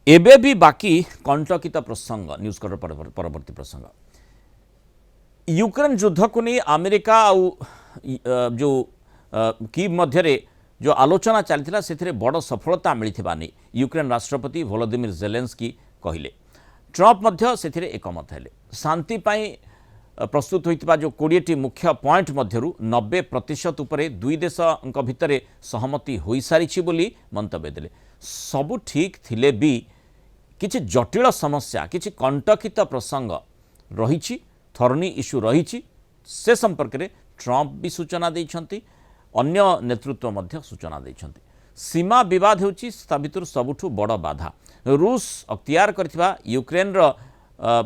एबे भी बाकी कंटकित प्रसंग न्यूज कटर परवर्ती प्रसंग यूक्रेन युद्ध को नहीं अमेरिका जो कीव मध्य जो आलोचना चली से बड़ सफलता मिलता नहीं यूक्रेन राष्ट्रपति वोलोदिमिर जेलेंस्की कहले ट्रंप मध्य से एकमत है शांति प्रस्तुत होता जो 20टी मुख्य पॉइंट मध्यरु 90% उपरे दुई देश भितर सहमति हो सारी बोली मंतव्य देले सबु ठीक थिले भी किछि जटिल समस्या किछि कंटकित प्रसंग रही थर्नी इश्यू रही से संपर्क में ट्रंप भी सूचना देइछंती अन्य नेतृत्व मध्य सूचना देइछंती सीमा विवाद होची भितर सबुठु बड़ बाधा रूस अख्तियार करथिबा यूक्रेन रो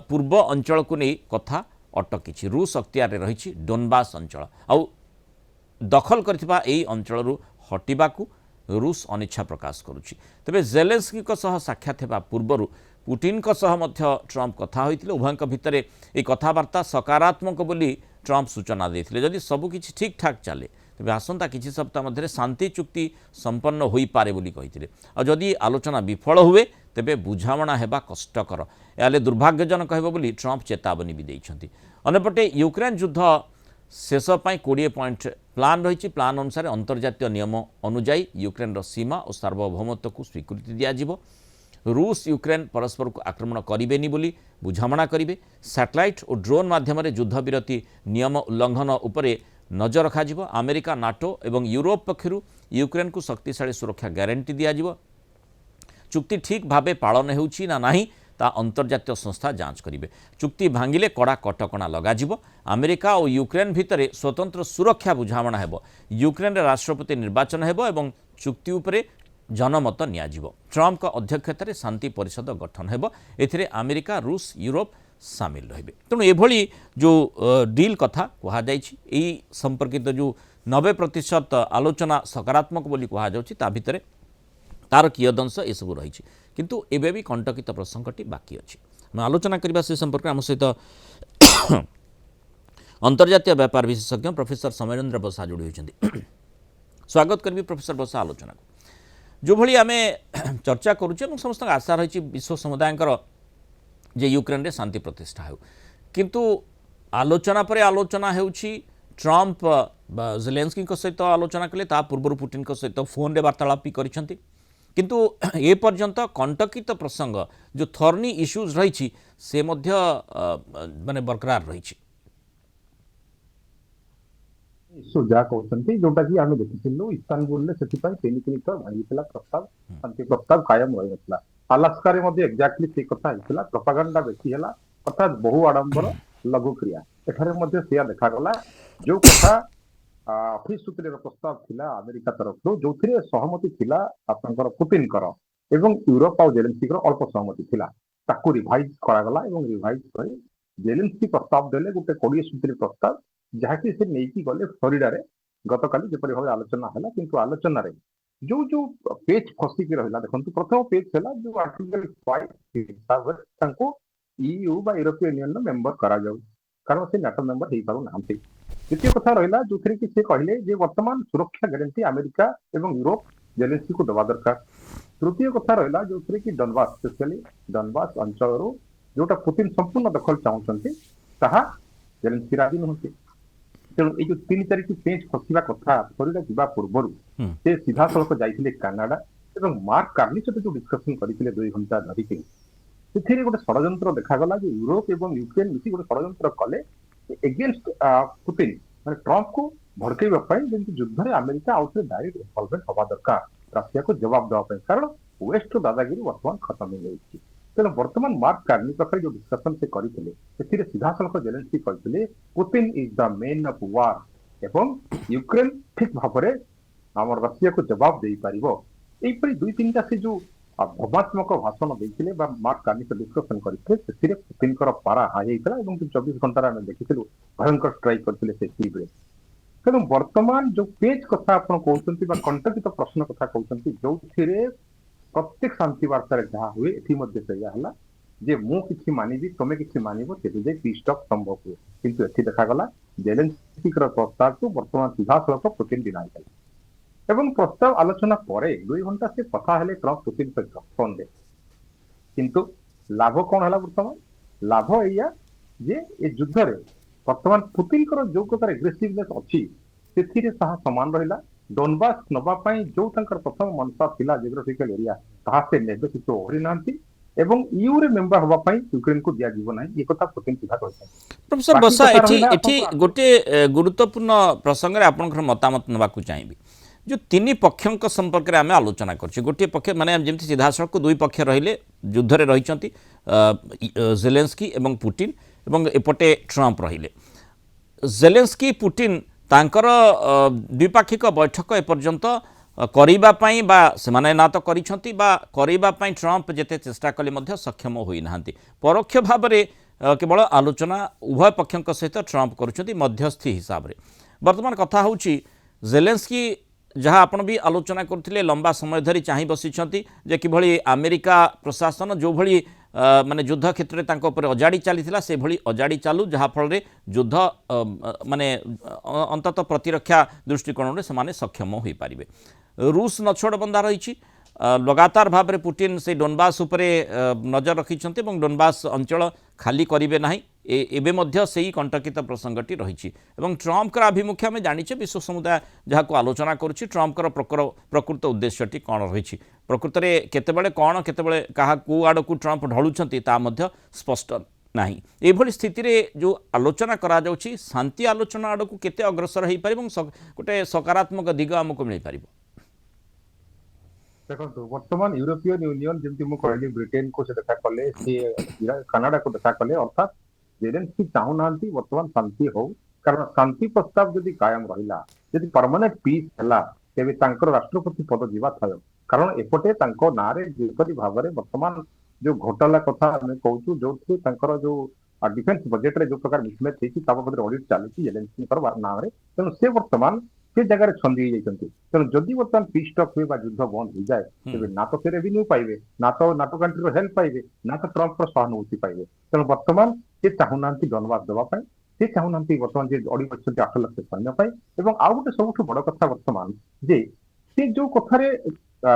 पूर्व अंचल को नहीं कथा अटकी रूस अख्तियार रही डोनबास अंचल आउ दखल करथिबा एई अंचल हटिबाकू रूस अनिच्छा प्रकाश करुछि तेबे जेलेंस्की साक्षात हेबा पूर्व पुटिन मध्य ट्रंप कथा होइतिले उभयଙ୍କ भितर ए कथबार्ता सकारात्मक बोली ट्रंप सूचना देथिले जदि सबकिछि ठीक ठाक चले तेबे आसंता किछि सप्ताह मध्य शांति चुक्ति संपन्न होई पारे बोली कहिथिले आ जदि आलोचना विफल हुए तेबे बुझामणा हेबा कष्टकर याले दुर्भाग्यजनक हेबो बोली ट्रंप चेतावनी भी दैछंती अन्यपटे यूक्रेन युद्ध शेष 20 पॉइंट प्लान रही प्लान अनुसार अंतर्जातीय नियम अनुजाई यूक्रेन सीमा और सार्वभौमत्व को स्वीकृति दिज्व रूस यूक्रेन परस्पर को आक्रमण करेनि बोली बुझामणा करेंगे सैटेलाइट और ड्रोन माध्यम युद्ध विरति नियम उल्लंघन उपरे नजर रखा अमेरिका नाटो और यूरोप पक्षर यूक्रेन को शक्तिशाली सुरक्षा ग्यारंटी दिज्व चुक्ति ठीक भाव पालन होउछि ना नहीं ता अंतर्जातीय संस्था जांच करेंगे चुक्ति भांगिले कड़ा कटकणा लगाजिबो अमेरिका और यूक्रेन भितर स्वतंत्र सुरक्षा बुझामणा हेबो यूक्रेन राष्ट्रपति निर्वाचन हेबो एवं चुक्ति उपरे जनमत नियाजिबो ट्रंप का अध्यक्षतार शांति परिषद गठन हेबो एथिरे अमेरिका रूस यूरोप सामिल रहिबे तेणु एभली जो डील कथा कहा जायछि एई संपर्कित जो 90% आलोचना सकारात्मक बोली कहा जाउछि ता भितर तार कियदंश ए सब रही किंतु एबे भी कंटकित प्रसंगटी बाकी अच्छी मैं आलोचना करबा से संपर्क आम सहित अंतर्जातीय व्यापार विशेषज्ञ प्रोफेसर समरेंद्र बसा जोड़ी होती स्वागत करी प्रोफेसर बसा आलोचना जो भली आम चर्चा करुचे समस्त आशा रही विश्व समुदाय जे यूक्रेन रे शांति प्रतिष्ठा हो किंतु आलोचना पर आलोचना होउछि ट्रंप जेलेंस्की सहित आलोचना कले ता पूर्व पुटिन सहित फोन रे वार्तालाप भी करिसेंती किंतु ए पर्यंत कंटकित प्रसंग जो थर्नी इश्यूज रही से मध्य माने बरकरार रही इश्यू जा कहते जोटा कि आम देखिलु इस्तानबुल भांगीला प्रस्ताव शांति प्रस्ताव कायम रही नाला अलास्का एक्जाक्टली से कथा होता प्रोपागांडा बेसी है अर्थात बहु आडंबर लघु क्रिया एठारे से देखागला जो कथा ऑफिस सूत्र प्रस्ताव थिला अमेरिका तरफ जो सहमति थिला आपनकर पुतिन एवं यूरोप और जेलेंस्की अल्प सहमति थिला ताकू रिवाइज करागला एवं रिवाइज कर जेलेंस्की प्रस्ताव देले गोटे 20 सूत्री प्रस्ताव जहाँकि से नहीं गले फ्लोरिडा रे गतकाली जेपरि भाव आलोचना है किंतु आलोचना रे जो जो पेज फसिक रहा देखो प्रथम पेज है जो आर्टिकल 5 हिसाब से ईयू बा यूरोपियन यूनियन मेंबर करा जाऊ कारण से नाटो मेंबर हो पारु नांती द्वितीय कथा रहा जो कि से कहले वर्तमान सुरक्षा गारंटी अमेरिका एवं यूरोप जेलेंस्की को दबा दरकार तृतीय कथा रहा जो कि डनबास स्पेशली डनबास अंचल जोटा पुतिन संपूर्ण दखल चाहते जेलेंस्की राजी नुहति तेणु ये 3-4 पेज फसवा कथा फ्लोरिडा जा पूर्व से सीधा सड़क जाते कानाडा और मार्क कार्नी सहित जो डिस्कसन करते 2 घंटा धरिक से गोटे षड्यंत्र देखागला जो यूरोप और यूक्रेन मिसी गोटे षड्यंत्र कले एगेन्स्ट पुतिन माने ट्रंप को भड़कैवाई जमी युद्ध में अमेरिका आउ थे डायरेक्ट इनवॉल्वमेंट हवा दरकार रशिया को जवाब देवाई कारण वेस्ट दादागिरी वर्तमान खत्म हो जाए तेणु वर्तमान मार्क कार्नी पाखे जो डिस्कसन से करते सीधा सड़क जेलेंस्की कहते Putin is the main of war एवं यूक्रेन ठीक भाव में आम रशिया को जवाब दे पार यहीपरि 2-3टा से जो भवात्मक भाषण देते मार्क कार्नी से डिस्कसन करते पुतिन पारा हाई होता है 24 घंटा देखी भयंकर स्ट्राइक करते तेणु वर्तमान जो पेज कथा आप कहते कंटकित प्रश्न कथा कहते जो प्रत्येक शांति वार्ता जहाँ हुए ये जे मु किछि मानिबी तमे किछि मानिबो तेबे जे पीस टॉक संभव हुए किंतु एथि देखागला जेलेंस्की प्रस्ताव को वर्तमान सीधा सड़क पुतिन डिनाई कले एवं प्रस्ताव आलोचना पर 2 घंटा से कथा हेले ट्रंप पुतिन सहित फोन दे किंतु लाभ कौन है वर्तमान लाभ एया जे ए युद्ध रे वर्तमान पुतिन जो प्रकार एग्रेसिवनेस अच्छी से समान रहा डोनबास नवा जो प्रथम मनसा थिला जियोग्राफिकल एरिया ताहा से नेबे किछु ओरी नांती एवं ईयू रे मेंबर होबा पई यूक्रेन को दिया जीव नाही ये कथा पुतिन सीधा कहते प्रोफेसर बसा एठी गोटे गुरुत्वपूर्ण प्रसंग रे आपनकर मतामत नबाकू चाहिबी जो तीन पक्षों संपर्क में आम आलोचना कर गोटे पक्ष माने जमी सीधा सड़क दुई पक्ष रहिले युद्ध रे रहिचंती जेलेंस्की एवं पुटिन एवं एपटे ट्रंप रहिले जेलेंस्की पुटिन तांकर द्विपाक्षिक बैठक एपर्यंत करिबा पई बा सेमाने ना तो करिसंती बा करिबा पई ट्रंप जेते चेष्टा कले मध्य सक्षम होई नाहंती परोक्ष भाव रे केवल आलोचना उभय पक्षों सहित ट्रंप करुछंती मध्यस्थी हिसाब रे वर्तमान कथा होउची जेलेंस्की जहाँ आपण भी आलोचना करथिले लंबा समय धरी चाहि बसिछंती जे किभଳି अमेरिका प्रशासन जो भଳି माने युद्ध क्षेत्र में तांको ऊपर अजाड़ी चलीथिला से भଳି अजाड़ी चालू जहाँ फल रे युद्ध माने अंतत प्रतिरक्षा दृष्टिकोण रे समाने सक्षम होई पारिबे रूस नछोड़ बंदा रही लगातार भाव में पुटिन से डोनबास उपरे नजर रखिछंती एवं डोनबास अंचल खाली करिवे नाही एबे मध्य सेही कंटकित प्रसंगटी रही ट्रंप आभिमुख्य आम जाने विश्व समुदाय जहाँ को आलोचना करुच्ची ट्रंप प्रकृत उद्देश्यटी कौन रही प्रकृत में केतेबेले कौन केतेबेले कहा को आड़ को ट्रंप ढलुंट ता स्पष्ट नहीं ये स्थिति रे जो आलोचना करा जाउची शांति आलोचना आड़ को केते अग्रसर हो पार गोटे सकारात्मक दिग आमको मिल पार देखो वर्तमान यूरोपियन यूनियन जमती मु कहली ब्रिटेन को से देखा कले से कनाडा को देखा कले अर्थात जेलेंस्की चाहूनांती वर्तमान शांति हो कारण शांति प्रस्ताव जदि कायम रहिला जदि परमानेंट पीस हला तेबे तांकर राष्ट्रपति पद जीवा थायो कारण एपटे तांको नारे जेपरि भाबरे वर्तमान जो घोटाला कथा हम कहूछु जो थे तांकर जो डिफेंस बजेट रे जो प्रकार मिसमैच हेची ता बदले ऑडिट चालीची जेलेंस्की कर नाम रे तेनु से वर्तमान से जगह छंदी जाइछंती तेनु जदि वर्तमान पीस टॉक हुए बा युद्ध बंद हो जाए तेबे ना तो से रेवेन्यू पाइबे ना तो नाटो कंट्री रो हेल्प पाइबे ना तो ट्रंप रो सहानुभूति पाइबे तेनु वर्तमान से चाहूनांती डोनबास दवा पाई से चाहूनांती वर्तमान जे अड़ी बचंती 8 लाख सैन्य पाई एवं आउ गोटे सबुठ बड़ कथा वर्तमान जे से जो कथारे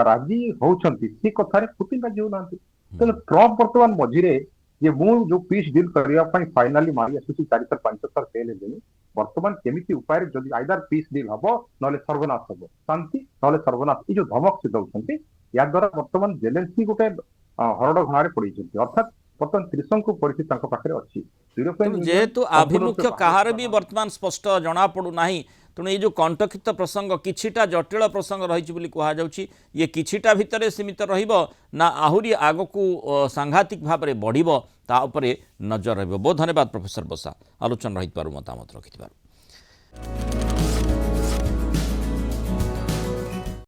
राजी होउछंती से कथारे पुतिन राजी होनांती तेनु ट्रंप वर्तमान मझिरे जे मु जो पीस डील करिया पाई फाइनली मारी आसुची 4 5 सर फेल हेलेनी वर्तमान केमिति उपाय जदि आइदर पीस डील हबो नले सर्वनाश हबो शांति नले सर्वनाश ई जो धमक से दउछंती या द्वारा वर्तमान जेलेंस्की गोटे हरड घणारे पड़ीछंती अर्थात वर्तमान त्रिशंकु परिस्थिति तांको पाखरे अछि जेहेतु आभिमुख्य कहार भी वर्तमान स्पष्ट जना पड़ू नाही तेणु ये जो कंटकित प्रसंग किछिटा जटिल प्रसंग रही कहुच्छी ये किछिटा भितर सीमित ना आहुरी आग को सांघातिक भाव में बढ़ नजर रही बहुत धन्यवाद प्रोफेसर बसा आलोचना रही मतामत रखि।